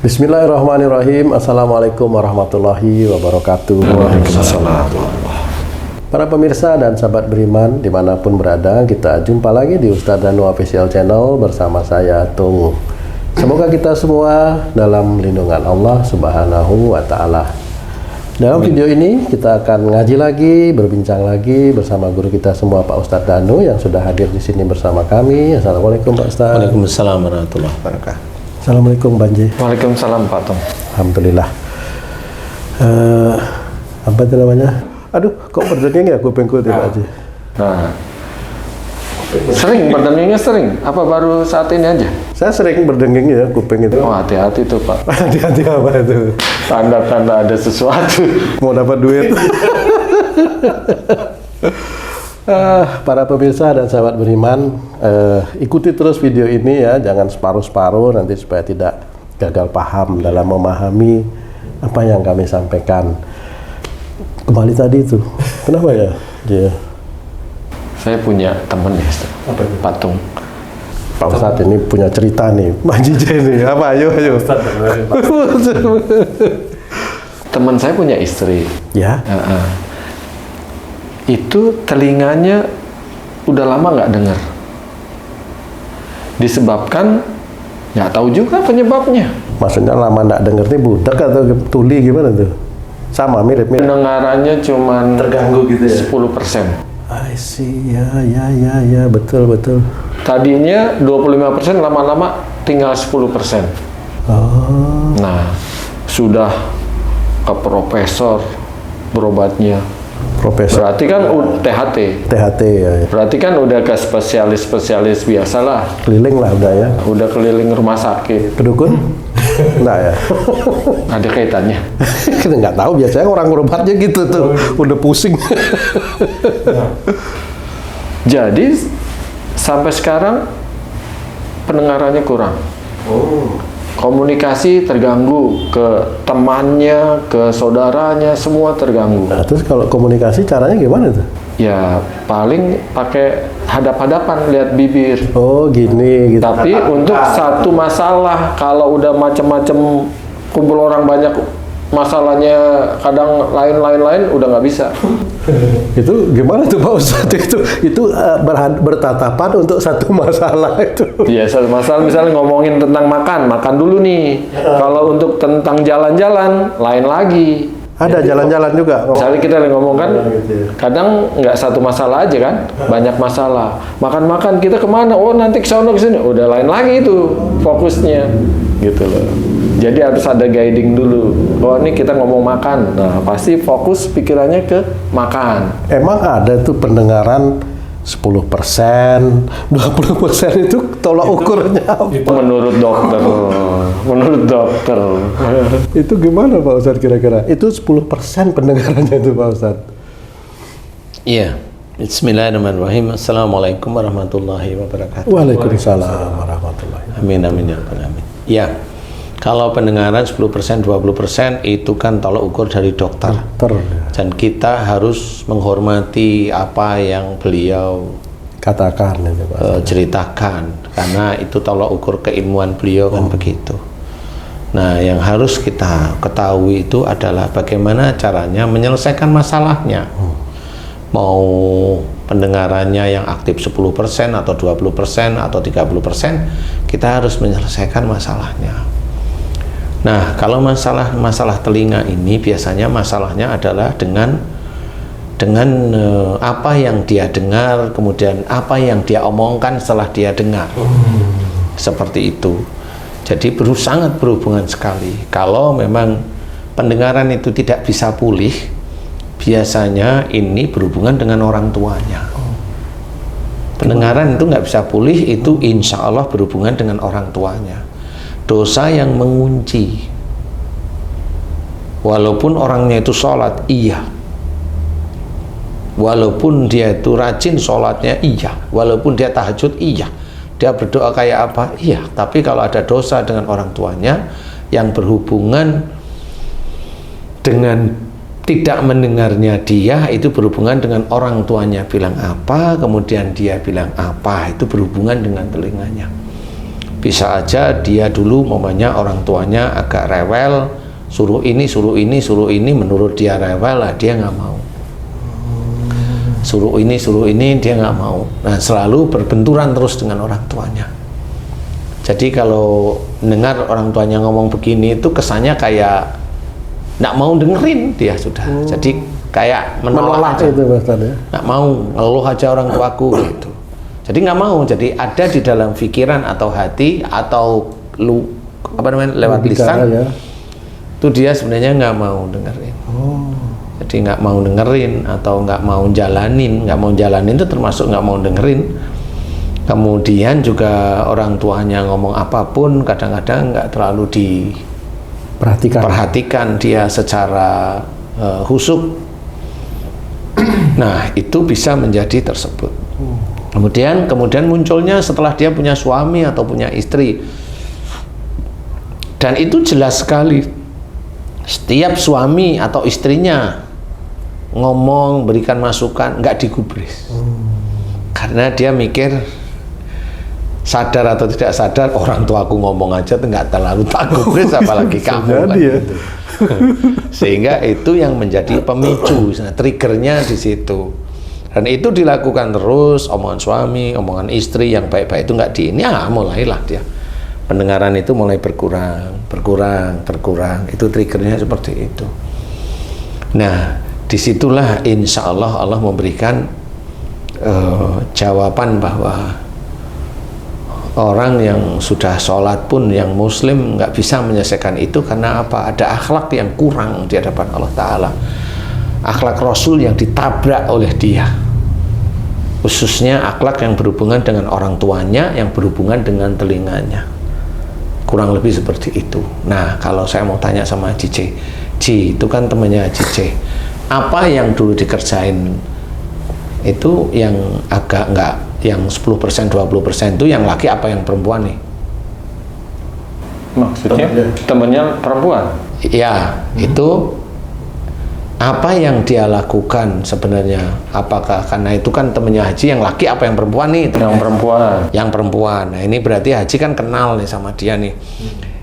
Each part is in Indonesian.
Bismillahirrahmanirrahim. Assalamualaikum warahmatullahi wabarakatuh. Waalaikumsalam. Para pemirsa dan sahabat beriman dimanapun berada, kita jumpa lagi di Ustadz Danu Official Channel bersama saya Tung. Semoga kita semua dalam lindungan Allah Subhanahu wa Ta'ala. Dalam video ini kita akan ngaji lagi, berbincang lagi bersama guru kita semua Pak Ustadz Danu yang sudah hadir di sini bersama kami. Assalamualaikum Pak Ustadz. Waalaikumsalam warahmatullahi wabarakatuh. Assalamualaikum Banji. Waalaikumsalam Pak Tung. Alhamdulillah. Apa itu namanya? Aduh, kok berdenging ya kupingku itu Pak Haji? Nah, sering berdengingnya sering? Apa baru saat ini aja? Saya sering berdenging ya kuping itu. Oh, hati-hati tuh Pak. Hati-hati apa itu? Tanda-tanda ada sesuatu. Mau dapat duit. Para pemirsa dan sahabat beriman, ikuti terus video ini ya, jangan separuh-separuh nanti supaya tidak gagal paham dalam memahami apa yang kami sampaikan. Kembali tadi itu, kenapa ya dia? Saya punya temen ya, Apa itu? Pak Tung. Pak Ustadz ini punya cerita nih, Manjije nih, apa? Ayo. Teman saya punya istri. Ya. Itu telinganya udah lama nggak dengar. Disebabkan nggak tahu juga penyebabnya. Maksudnya lama nggak denger nih budak atau tuli gimana tuh? Sama mirip-mirip. Pendengarannya cuman Terganggu gitu ya? 10%. I see, ya, betul. Tadinya 25%, lama-lama tinggal 10%. Oh, Nah, sudah ke profesor berobatnya. Profesor Berarti kan THT. THT ya. Berarti kan udah ke spesialis biasalah. Keliling lah udah ya. Udah keliling rumah sakit. Kedukun? Enggak ya? Ada kaitannya. Kita nggak tahu, biasanya orang berobatnya gitu tuh. Udah pusing. Jadi sampai sekarang pendengarannya kurang. Komunikasi terganggu, ke temannya, ke saudaranya, semua terganggu. Nah, terus kalau komunikasi caranya gimana tuh? Ya paling pakai hadap-hadapan, lihat bibir. Oh, gini gitu. Tapi untuk satu masalah, kalau udah macam-macam kumpul orang banyak, masalahnya kadang lain-lain udah nggak bisa. Itu gimana tuh Pak Ustadz? Itu bertatapan untuk satu masalah itu. Iya, satu masalah misalnya ngomongin tentang makan dulu nih. Kalau untuk tentang jalan-jalan, lain lagi. Ada jalan-jalan juga. Misalnya kita lagi ngomong kan, kadang nggak satu masalah aja kan, banyak masalah. Makan-makan kita kemana? Oh nanti ke sana ke sini, udah lain lagi itu fokusnya, gitu loh. Jadi harus ada guiding dulu. Oh ini kita ngomong makan, nah pasti fokus pikirannya ke makan. Emang ada tuh pendengaran 10%, 20% itu tolak ukurnya apa? Menurut dokter. Itu gimana Pak Ustadz kira-kira? Itu 10% pendengarannya itu Pak Ustadz. Iya. Bismillahirrahmanirrahim. Assalamualaikum warahmatullahi wabarakatuh. Waalaikumsalam warahmatullahi wabarakatuh. Amin ya rabbal alamin. Ya. Kalau pendengaran 10%, 20% itu kan tolak ukur dari dokter. Dan kita harus menghormati apa yang beliau Katakan itu Pak. ceritakan, karena itu tolak ukur keilmuan beliau kan begitu. Nah, yang harus kita ketahui itu adalah bagaimana caranya menyelesaikan masalahnya. Mau pendengarannya yang aktif 10% atau 20% atau 30%, kita harus menyelesaikan masalahnya. Nah, kalau masalah telinga ini biasanya masalahnya adalah dengan apa yang dia dengar, kemudian apa yang dia omongkan setelah dia dengar. Seperti itu. Jadi sangat berhubungan sekali. Kalau memang pendengaran itu tidak bisa pulih, biasanya ini berhubungan dengan orang tuanya. Pendengaran itu nggak bisa pulih, itu insya Allah berhubungan dengan orang tuanya. Dosa yang mengunci. Walaupun orangnya itu sholat, iya. Walaupun dia itu rajin sholatnya, iya. Walaupun dia tahajud, iya. Dia berdoa kayak apa, iya. Tapi kalau ada dosa dengan orang tuanya yang berhubungan dengan tidak mendengarnya dia, itu berhubungan dengan orang tuanya bilang apa, kemudian dia bilang apa, itu berhubungan dengan telinganya. Bisa aja dia dulu momennya orang tuanya agak rewel, suruh ini, menurut dia rewel lah, dia nggak mau. Suruh ini, dia nggak mau. Nah, selalu berbenturan terus dengan orang tuanya. Jadi kalau dengar orang tuanya ngomong begini itu kesannya kayak nggak mau dengerin dia sudah. Jadi kayak menolak aja. Itu Ustaz ya. Nggak mau, ngeluh aja orang tuaku gitu. Jadi nggak mau. Jadi ada di dalam pikiran atau hati atau lewat lisan ya. itu dia sebenarnya nggak mau dengerin. Jadi nggak mau dengerin atau nggak mau jalanin itu termasuk nggak mau dengerin. Kemudian juga orang tuanya ngomong apapun kadang-kadang nggak terlalu diperhatikan dia secara husuk. Nah, itu bisa menjadi tersebut. Kemudian munculnya setelah dia punya suami atau punya istri, dan itu jelas sekali setiap suami atau istrinya ngomong, berikan masukan, nggak digubris. Karena dia mikir, sadar atau tidak sadar, orang tua aku ngomong aja nggak terlalu tak gubris, apalagi kamu kan, ya. gitu. Sehingga itu yang menjadi pemicu, triggernya di situ. Dan itu dilakukan terus, omongan suami, omongan istri yang baik-baik itu nggak mulailah dia. Pendengaran itu mulai berkurang. Itu triggernya seperti itu. Nah, disitulah insya Allah Allah memberikan jawaban bahwa orang yang sudah sholat pun, yang muslim nggak bisa menyelesaikan itu karena apa? Ada akhlak yang kurang di hadapan Allah Ta'ala. Akhlak Rasul yang ditabrak oleh dia, khususnya akhlak yang berhubungan dengan orang tuanya, yang berhubungan dengan telinganya, kurang lebih seperti itu. Nah, kalau saya mau tanya sama Cice, itu kan temannya Cice, apa yang dulu dikerjain itu yang agak enggak, yang 10%, 20% itu yang laki apa yang perempuan nih? Maksudnya temannya perempuan? Ya, itu apa yang dia lakukan sebenarnya? Apakah karena itu kan temennya Haji yang laki apa yang perempuan nih? Yang perempuan. Yang perempuan. Nah, ini berarti Haji kan kenal nih sama dia nih.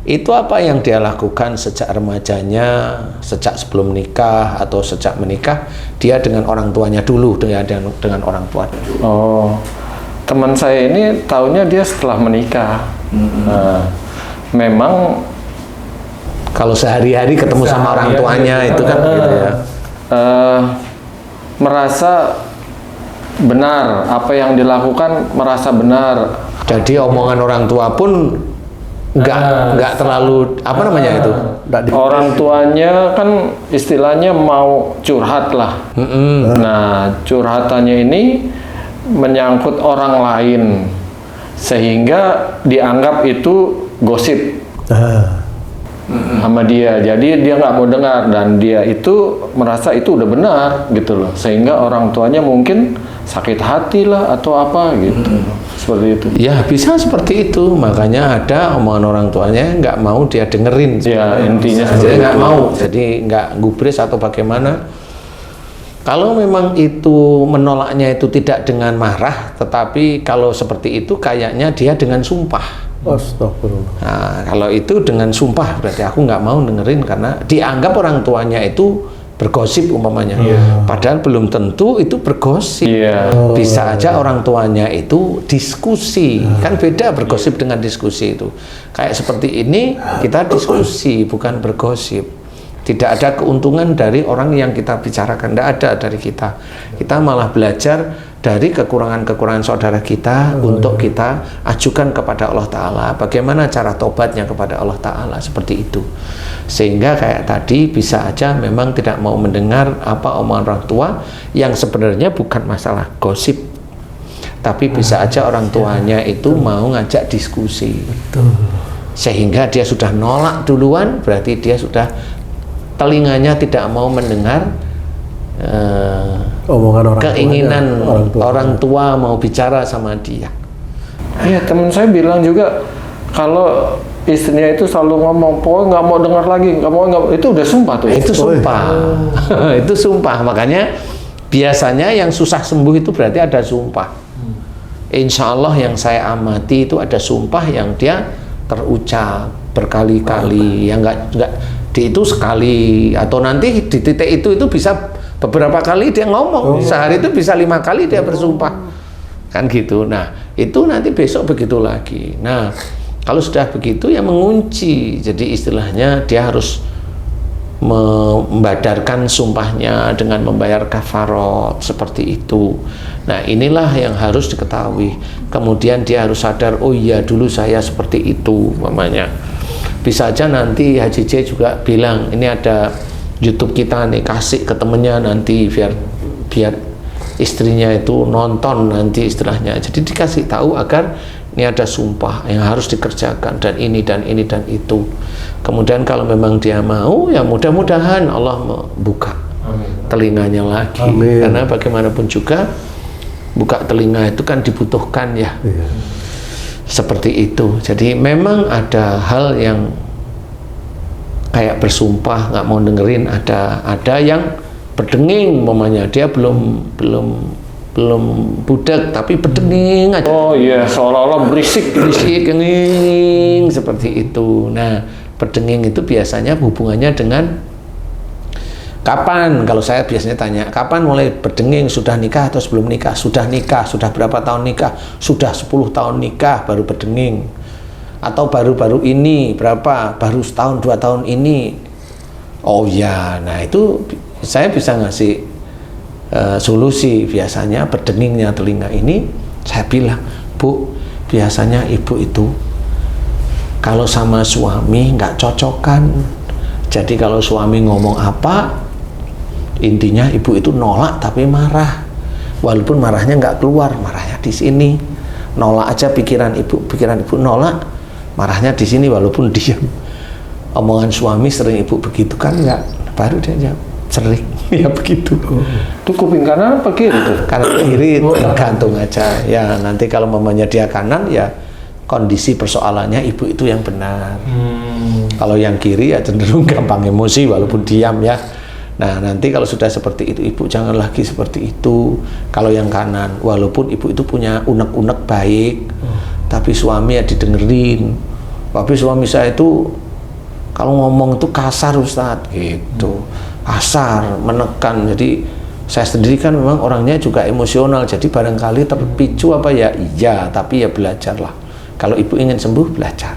Itu apa yang dia lakukan sejak remajanya, sejak sebelum menikah atau sejak menikah, dia dengan orang tuanya dulu, dengan orang tua. Oh, teman saya ini taunya dia setelah menikah. Nah, memang kalau sehari-hari ketemu sama orang tuanya itu kan gitu ya. Merasa benar apa yang dilakukan, merasa benar. Jadi omongan orang tua pun nggak terlalu apa namanya itu. Orang tuanya kan istilahnya mau curhat lah. Nah, curhatannya ini menyangkut orang lain sehingga dianggap itu gosip sama dia, jadi dia nggak mau dengar dan dia itu merasa itu udah benar gitu loh, sehingga orang tuanya mungkin sakit hati lah atau apa gitu, seperti itu. Ya bisa seperti itu, makanya ada omongan orang tuanya nggak mau dia dengerin. Ya intinya dia nggak mau, jadi nggak gubris atau bagaimana. Kalau memang itu menolaknya itu tidak dengan marah, tetapi kalau seperti itu kayaknya dia dengan sumpah. Astagfirullah. Nah, kalau itu dengan sumpah berarti aku nggak mau dengerin karena dianggap orang tuanya itu bergosip umpamanya. Padahal belum tentu itu bergosip. Bisa aja orang tuanya itu diskusi. Kan beda bergosip dengan diskusi itu. Kayak seperti ini kita diskusi bukan bergosip. Tidak ada keuntungan dari orang yang kita bicarakan, tidak ada dari kita. Kita malah belajar dari kekurangan-kekurangan saudara kita untuk kita ajukan kepada Allah Ta'ala. Bagaimana cara tobatnya kepada Allah Ta'ala, seperti itu. Sehingga kayak tadi bisa aja memang tidak mau mendengar apa omongan orang tua yang sebenarnya bukan masalah gosip, tapi bisa aja orang tuanya itu mau ngajak diskusi. Sehingga dia sudah nolak duluan, berarti dia sudah telinganya tidak mau mendengar omongan keinginan orang tua mau bicara sama dia. Iya, teman saya bilang juga kalau istrinya itu selalu ngomong, pokoknya nggak mau dengar lagi, itu udah sumpah tuh. Itu sumpah. Itu sumpah. Makanya biasanya yang susah sembuh itu berarti ada sumpah. Insya Allah yang saya amati itu ada sumpah yang dia terucap berkali-kali, ya nggak di itu sekali, atau nanti di titik itu bisa beberapa kali dia ngomong, sehari itu bisa 5 kali dia bersumpah, kan gitu. Nah itu nanti besok begitu lagi. Nah kalau sudah begitu ya mengunci, jadi istilahnya dia harus membadarkan sumpahnya dengan membayar kafarat seperti itu. Nah inilah yang harus diketahui. Kemudian dia harus sadar, oh iya dulu saya seperti itu mamanya. Bisa aja nanti Haji J juga bilang, ini ada YouTube kita nih, kasih ke temennya nanti biar istrinya itu nonton nanti istilahnya. Jadi dikasih tahu agar ini ada sumpah yang harus dikerjakan, dan ini dan ini dan itu. Kemudian kalau memang dia mau, ya mudah-mudahan Allah membuka telinganya lagi. Amin. Karena bagaimanapun juga buka telinga itu kan dibutuhkan ya. Iya. Seperti itu. Jadi memang ada hal yang kayak bersumpah nggak mau dengerin, ada yang berdenging mamanya, dia belum budak tapi berdenging aja. Oh iya, seolah-olah berisik nging seperti itu. Nah, berdenging itu biasanya hubungannya dengan kapan. Kalau saya biasanya tanya, kapan mulai berdenging? Sudah nikah atau sebelum nikah? Sudah nikah, sudah berapa tahun nikah? Sudah 10 tahun nikah baru berdenging. Atau baru-baru ini berapa? Baru setahun 2 tahun ini. Oh ya, nah itu saya bisa ngasih solusi. Biasanya berdengingnya telinga ini, saya bilang, Bu, biasanya ibu itu kalau sama suami nggak cocokan. Jadi kalau suami ngomong apa, intinya ibu itu nolak tapi marah, walaupun marahnya nggak keluar, marahnya di sini. Nolak aja pikiran ibu nolak, marahnya di sini walaupun diam. Omongan suami sering ibu begitu kan, nggak, baru dia jawab sering ya begitu. Itu kuping kanan apa kiri tuh? Kanan kiri tergantung aja ya. Nanti kalau mamanya dia kanan, ya kondisi persoalannya ibu itu yang benar. Kalau yang kiri ya cenderung gampang emosi walaupun diam ya. Nah nanti kalau sudah seperti itu, ibu jangan lagi seperti itu. Kalau yang kanan, walaupun ibu itu punya unek-unek baik, tapi suami ya didengerin. Tapi suami saya itu kalau ngomong itu kasar Ustadz gitu, kasar, menekan. Jadi saya sendiri kan memang orangnya juga emosional, jadi barangkali terpicu apa ya, iya, tapi ya belajarlah. Kalau ibu ingin sembuh, belajar.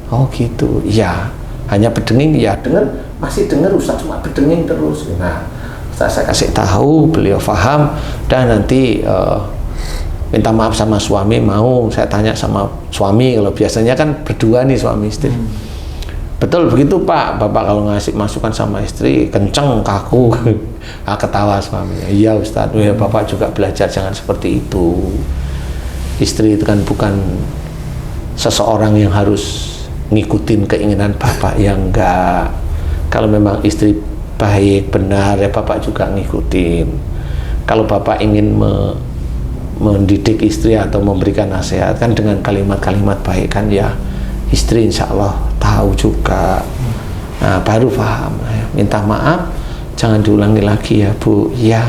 Oh gitu, iya. Hanya berdenging, ya dengar, masih dengar Ustaz, cuma berdenging terus. Nah, saya kasih tahu, beliau paham, dan nanti minta maaf sama suami, mau saya tanya sama suami. Kalau biasanya kan berdua nih suami istri. Betul begitu Pak, Bapak kalau ngasih masukan sama istri kenceng, kaku. Ketawa suaminya, iya Ustadz, ya Bapak juga belajar jangan seperti itu. Istri itu kan bukan seseorang yang harus ngikutin keinginan Bapak, yang enggak. Kalau memang istri baik, benar, ya Bapak juga ngikutin. Kalau Bapak ingin mendidik istri atau memberikan nasihat kan dengan kalimat-kalimat baik kan, ya istri insya Allah tahu juga. Nah baru paham, minta maaf, jangan diulangi lagi ya Bu, ya.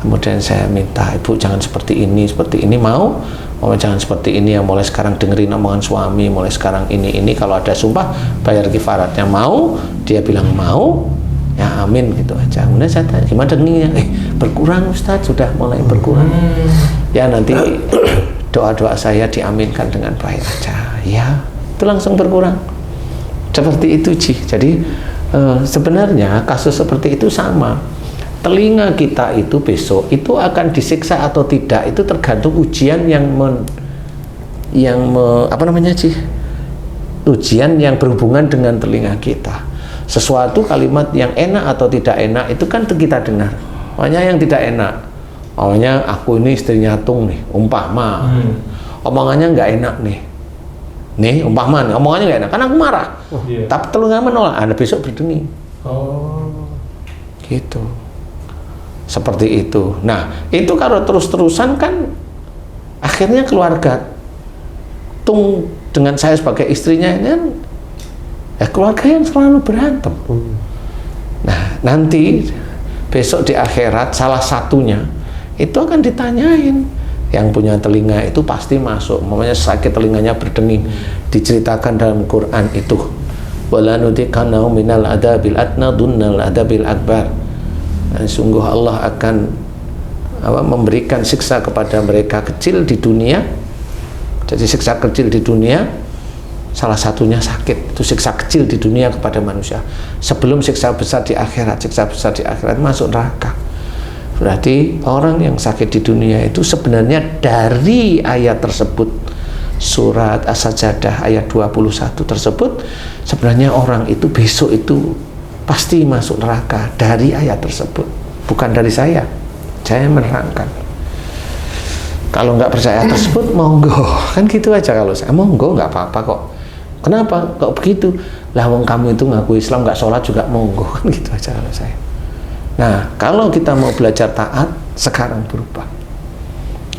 Kemudian saya minta ibu jangan seperti ini mau jangan seperti ini ya, mulai sekarang dengerin omongan suami, mulai sekarang ini kalau ada sumpah bayar kifaratnya. Mau, dia bilang mau, ya amin gitu aja. Kemudian saya tanya gimana dengingnya, berkurang Ustadz, sudah mulai berkurang. Ya nanti doa-doa saya diaminkan dengan baik aja, ya itu langsung berkurang. Seperti itu Ji. Jadi sebenarnya kasus seperti itu sama. Telinga kita itu besok itu akan disiksa atau tidak, itu tergantung ujian ujian yang berhubungan dengan telinga kita. Sesuatu kalimat yang enak atau tidak enak itu kan kita dengar. Makanya yang tidak enak, makanya aku ini istrinya Tung nih, umpama omongannya nggak enak nih umpama nih, omongannya nggak enak, kan aku marah. Tapi telinga menolak, Anda besok berdenging. Gitu. Seperti itu. Nah, itu kalau terus-terusan kan akhirnya keluarga Tung dengan saya sebagai istrinya ini kan ya keluarga yang selalu berantem. Nah, nanti besok di akhirat salah satunya itu akan ditanyain, Yang punya telinga itu pasti masuk. Umpamanya sakit telinganya berdenging, diceritakan dalam Quran itu, wala nudiqannahu minal adabil adna dunnal adabil akbar. Sungguh Allah akan memberikan siksa kepada mereka kecil di dunia. Jadi siksa kecil di dunia, salah satunya sakit. Itu siksa kecil di dunia kepada manusia, sebelum siksa besar di akhirat. Siksa besar di akhirat masuk neraka. Berarti orang yang sakit di dunia itu sebenarnya dari ayat tersebut, surat As-Sajdah ayat 21 tersebut, sebenarnya orang itu besok itu pasti masuk neraka dari ayat tersebut. Bukan dari saya menerangkan. Kalau nggak percaya tersebut, monggo, kan gitu aja. Kalau saya monggo, nggak apa-apa kok. Kenapa kok begitu? Lah wong kamu itu ngaku Islam nggak sholat juga, monggo, kan gitu aja kalau saya. Nah, kalau kita mau belajar taat, sekarang berubah.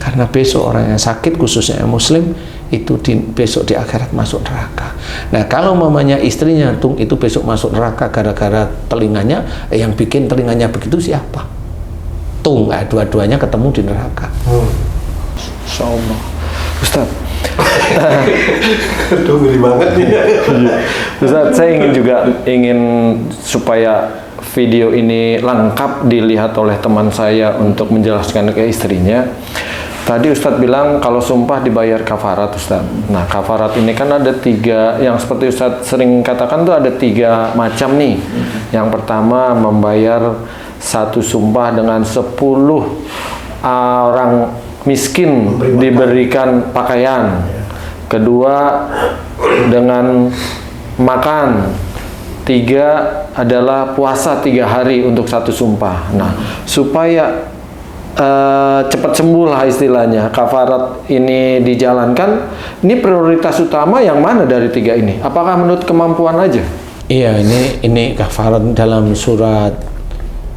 Karena besok orang yang sakit, khususnya yang muslim, itu besok di akhirat masuk neraka. Nah, kalau mamanya istrinya itu besok masuk neraka gara-gara telinganya, yang bikin telinganya begitu siapa? Dua-duanya ketemu di neraka. Insyaallah. Ustaz. Aduh, geli banget nih. Ustaz, saya ingin supaya video ini lengkap dilihat oleh teman saya untuk menjelaskan ke istrinya. Tadi Ustadz bilang kalau sumpah dibayar kafarat, Ustadz. Nah, kafarat ini kan ada 3, yang seperti Ustadz sering katakan tuh ada 3 macam nih. Yang pertama membayar satu sumpah dengan 10 orang miskin diberikan pakaian. Kedua dengan makan. 3 adalah puasa 3 hari untuk satu sumpah. Nah, supaya cepat sembuh lah istilahnya, kafarat ini dijalankan, ini prioritas utama yang mana dari 3 ini? Apakah menurut kemampuan aja? Iya, ini kafarat dalam surat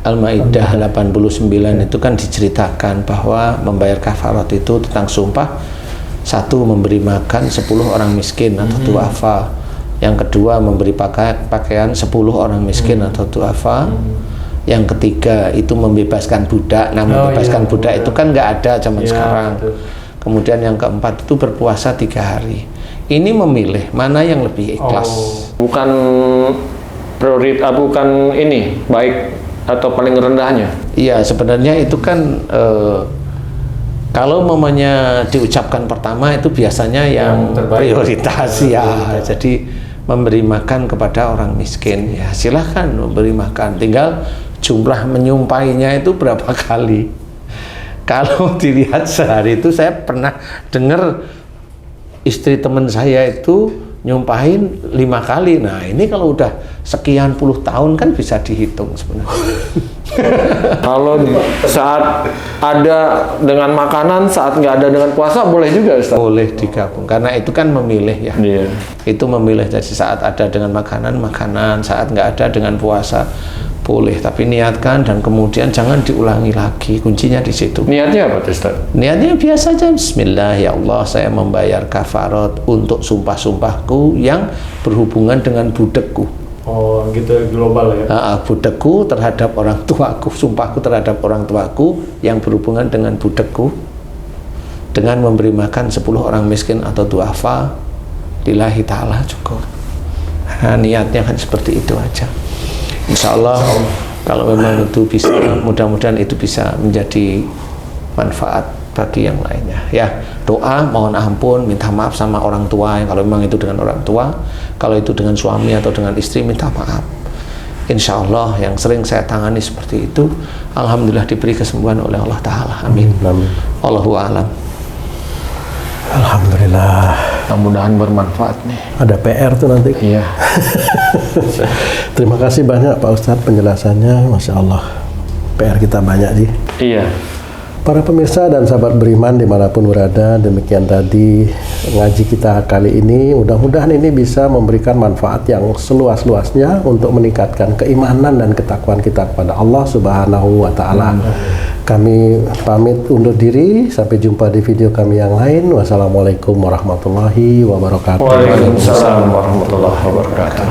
Al-Maidah 89 itu kan diceritakan bahwa membayar kafarat itu tentang sumpah. 1, memberi makan 10 orang miskin atau duafa. Yang kedua, memberi pakaian 10 orang miskin atau duafa. Yang ketiga itu membebaskan budak. Nah, membebaskan budak itu kan nggak ada zaman sekarang. Betul. Kemudian yang keempat itu berpuasa 3 hari. Ini memilih mana yang lebih ikhlas. Bukan prioritas, bukan ini baik atau paling rendahnya. Iya, sebenarnya itu kan kalau mamanya diucapkan pertama itu biasanya yang prioritas ya. Jadi memberi makan kepada orang miskin, ya silahkan memberi makan, tinggal jumlah menyumpahinya itu berapa kali. Kalau dilihat sehari itu, saya pernah dengar istri teman saya itu nyumpahin 5 kali. Nah, ini kalau udah sekian puluh tahun kan bisa dihitung sebenarnya. Kalau saat ada dengan makanan, saat nggak ada dengan puasa, boleh juga, Ustaz? Boleh digabung, karena itu kan memilih ya. Iya. Itu memilih, jadi saat ada dengan makanan, saat nggak ada dengan puasa, boleh. Tapi niatkan dan kemudian jangan diulangi lagi, kuncinya di situ. Niatnya apa, Ustaz? Niatnya biasa aja, bismillah, ya Allah, saya membayar kafarat untuk sumpah-sumpahku yang berhubungan dengan budekku. Oh, gitu global ya. Budekku terhadap orang tuaku, sumpahku terhadap orang tuaku yang berhubungan dengan budekku, dengan memberi makan 10 orang miskin atau duafa lillahi ta'ala cukup. Nah, niatnya kan seperti itu aja. Insya Allah kalau memang itu bisa, mudah-mudahan itu bisa menjadi manfaat bagi yang lainnya ya. Doa mohon ampun, minta maaf sama orang tua, kalau memang itu dengan orang tua. Kalau itu dengan suami atau dengan istri, minta maaf. Insya Allah yang sering saya tangani seperti itu, alhamdulillah diberi kesembuhan oleh Allah Ta'ala. Amin. Allahu a'lam. Alhamdulillah. Mudah-mudahan bermanfaat nih. Ada PR tuh nanti. Iya. Terima kasih banyak Pak Ustadz penjelasannya, Masya Allah. PR kita banyak sih. Iya. Para pemirsa dan sahabat beriman dimanapun berada, demikian tadi ngaji kita kali ini. Mudah-mudahan ini bisa memberikan manfaat yang seluas-luasnya untuk meningkatkan keimanan dan ketakwaan kita kepada Allah Subhanahu wa Ta'ala. Kami pamit undur diri, sampai jumpa di video kami yang lain. Wassalamualaikum warahmatullahi wabarakatuh. Waalaikumsalam warahmatullahi wabarakatuh.